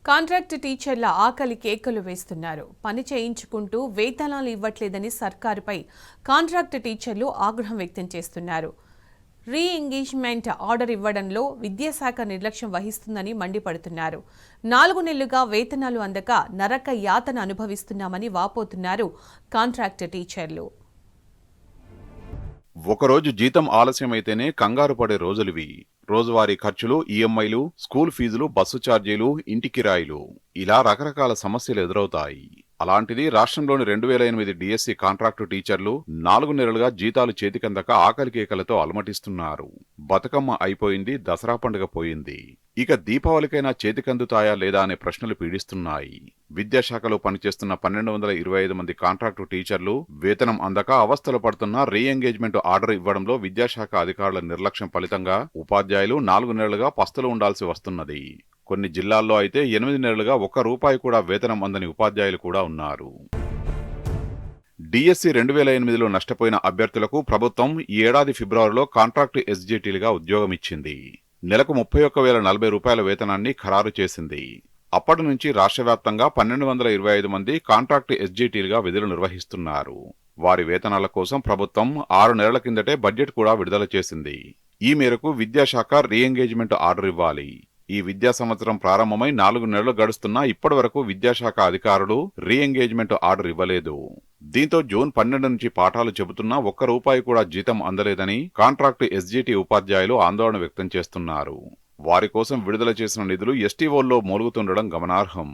Contract టీచర్ల ఆకలి కేకలు వేస్తున్నారు. పని చేయించుకుంటూ వేతనాలు ఇవ్వట్లేదని సర్కారుపై కాంట్రాక్ట్ టీచర్లు ఆగ్రహం వ్యక్తం చేస్తున్నారు. రీ ఎంగేజ్మెంట్ ఆర్డర్ ఇవ్వడంలో విద్యాశాఖ నిర్లక్ష్యం వహిస్తుందని మండిపడుతున్నారు. 4 నెలలుగా వేతనాలు అందక నరక యాతన అనుభవిస్తున్నామని వాపోతున్నారు కాంట్రాక్ట్ టీచర్లు. ఒకరోజు జీతం ఆలస్యమైతేనే కంగారు పడే రోజులివి. రోజువారీ ఖర్చులు, ఈఎంఐలు, స్కూల్ ఫీజులు, బస్సు ఛార్జీలు, ఇంటి కిరాయిలు ఇలా రకరకాల సమస్యలు ఎదురవుతాయి. అలాంటిది రాష్ట్రంలోని 2008 డిఎస్సి కాంట్రాక్టు టీచర్లు 4 నెలలుగా జీతాలు చేతికందక ఆకలి కేకలతో అలమటిస్తున్నారు. బతుకమ్మ అయిపోయింది, దసరా పండుగ పోయింది. ఇక దీపావళికైనా చేతికందుతాయా లేదా అనే ప్రశ్నలు పీడిస్తున్నాయి. విద్యాశాఖలో పనిచేస్తున్న 1225 మంది కాంట్రాక్టు టీచర్లు వేతనం అందక అవస్థలు పడుతున్న రీ ఎంగేజ్మెంట్ ఆర్డర్ ఇవ్వడంలో విద్యాశాఖ అధికారుల నిర్లక్ష్యం ఫలితంగా ఉపాధ్యాయులు 4 నెలలుగా పస్తులు ఉండాల్సి వస్తున్నది. కొన్ని జిల్లాల్లో అయితే 8 నెలలుగా ₹1 కూడా వేతనం అందని ఉపాధ్యాయులు కూడా ఉన్నారు. డిఎస్సి 2008లో నష్టపోయిన అభ్యర్థులకు ప్రభుత్వం ఈ ఏడాది ఫిబ్రవరిలో కాంట్రాక్టు ఎస్జిటిలుగా ఉద్యోగమిచ్చింది. నెలకు ₹31,040 వేతనాన్ని ఖరారు చేసింది. అప్పటి నుంచి రాష్ట్ర వ్యాప్తంగా 1225 మంది కాంట్రాక్టు ఎస్జిటిలుగా విధులు నిర్వహిస్తున్నారు. వారి వేతనాల కోసం ప్రభుత్వం 6 నెలల కిందటే బడ్జెట్ కూడా విడుదల చేసింది. ఈ మేరకు విద్యాశాఖ రీ ఎంగేజ్మెంట్ ఆర్డర్ ఇవ్వాలి. ఈ విద్యా సంవత్సరం ప్రారంభమై 4 నెలలు గడుస్తున్నా ఇప్పటివరకు విద్యాశాఖ అధికారులు రీ ఎంగేజ్మెంట్ ఆర్డర్ ఇవ్వలేదు. దీంతో జూన్ 12 నుంచి పాఠాలు చెబుతున్నా ₹1 కూడా జీతం అందలేదని కాంట్రాక్టు ఎస్జిటి ఉపాధ్యాయులు ఆందోళన వ్యక్తం చేస్తున్నారు. వారి కోసం విడుదల చేసిన నిధులు ఎస్టీఓల్లో మూలుగుతుండడం గమనార్హం.